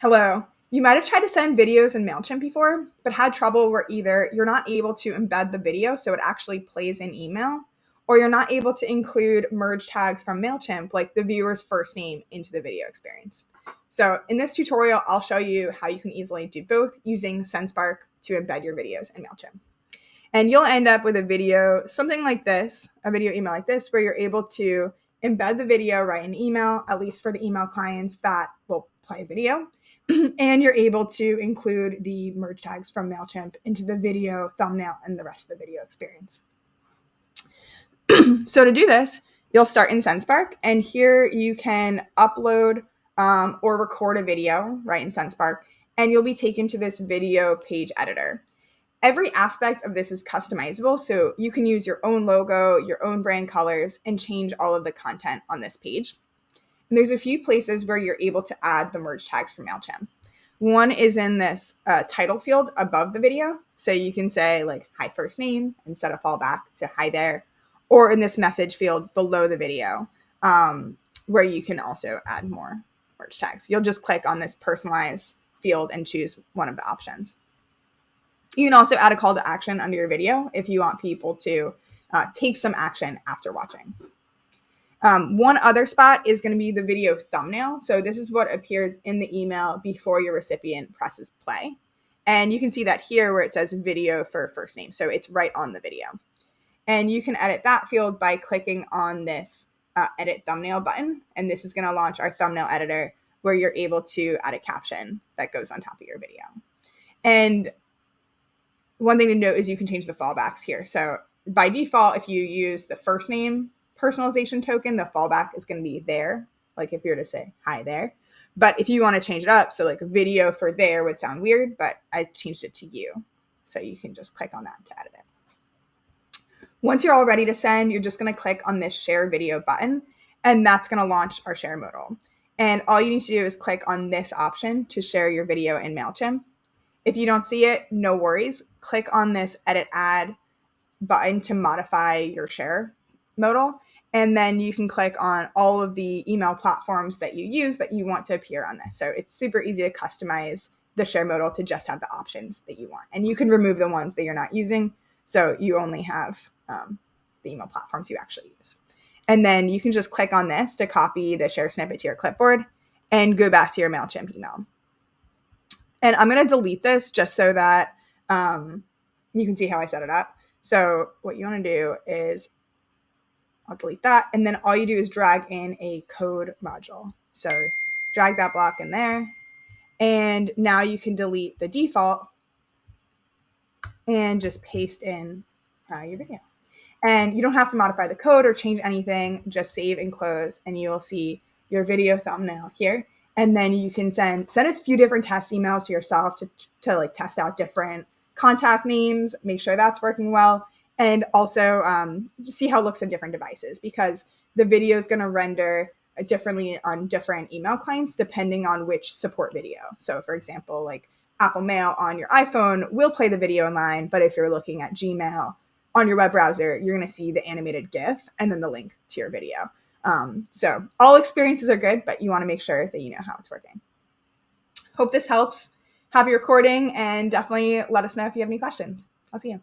Hello. You might have tried to send videos in Mailchimp before, but had trouble where either you're not able to embed the video so it actually plays in email, or you're not able to include merge tags from Mailchimp, like the viewer's first name, into the video experience. So in this tutorial, I'll show you how you can easily do both using SendSpark to embed your videos in Mailchimp. And you'll end up with a video, something like this, a video email like this, where you're able to embed the video right in email, at least for the email clients that will play video. And you're able to include the merge tags from Mailchimp into the video thumbnail and the rest of the video experience. So to do this, you'll start in SendSpark, and here you can upload or record a video right in SendSpark, and you'll be taken to this video page editor. Every aspect of this is customizable, so you can use your own logo, your own brand colors, and change all of the content on this page. And there's a few places where you're able to add the merge tags from Mailchimp. One is in this title field above the video. So you can say like, hi first name, instead of fallback to hi there, or in this message field below the video, where you can also add more merge tags. You'll just click on this personalize field and choose one of the options. You can also add a call to action under your video if you want people to take some action after watching. One other spot is going to be the video thumbnail. So this is what appears in the email before your recipient presses play. And you can see that here where it says video for first name. So it's right on the video. And you can edit that field by clicking on this edit thumbnail button. And this is going to launch our thumbnail editor where you're able to add a caption that goes on top of your video. And one thing to note is you can change the fallbacks here. So by default, if you use the first name personalization token, the fallback is going to be there, like if you were to say hi there. But if you want to change it up, so like a video for there would sound weird, but I changed it to you. So you can just click on that to edit it. Once you're all ready to send, you're just going to click on this share video button, and that's going to launch our share modal. And all you need to do is click on this option to share your video in Mailchimp. If you don't see it, no worries. Click on this edit add button to modify your share modal. And then you can click on all of the email platforms that you use that you want to appear on this. So it's super easy to customize the share modal to just have the options that you want. And you can remove the ones that you're not using. So you only have the email platforms you actually use. And then you can just click on this to copy the share snippet to your clipboard and go back to your Mailchimp email. And I'm going to delete this just so that you can see how I set it up. So what you want to do is I'll delete that. And then all you do is drag in a code module. So drag that block in there. And now you can delete the default and just paste in your video. And you don't have to modify the code or change anything. Just save and close, and you will see your video thumbnail here. And then you can send a few different test emails to yourself to like test out different contact names, make sure that's working well. And also just see how it looks on different devices, because the video is going to render differently on different email clients depending on which support video. So for example, like Apple Mail on your iPhone will play the video in line, but if you're looking at Gmail on your web browser, you're going to see the animated GIF and then the link to your video. So all experiences are good, but you want to make sure that you know how it's working. Hope this helps. Happy recording, and definitely let us know if you have any questions. I'll see you.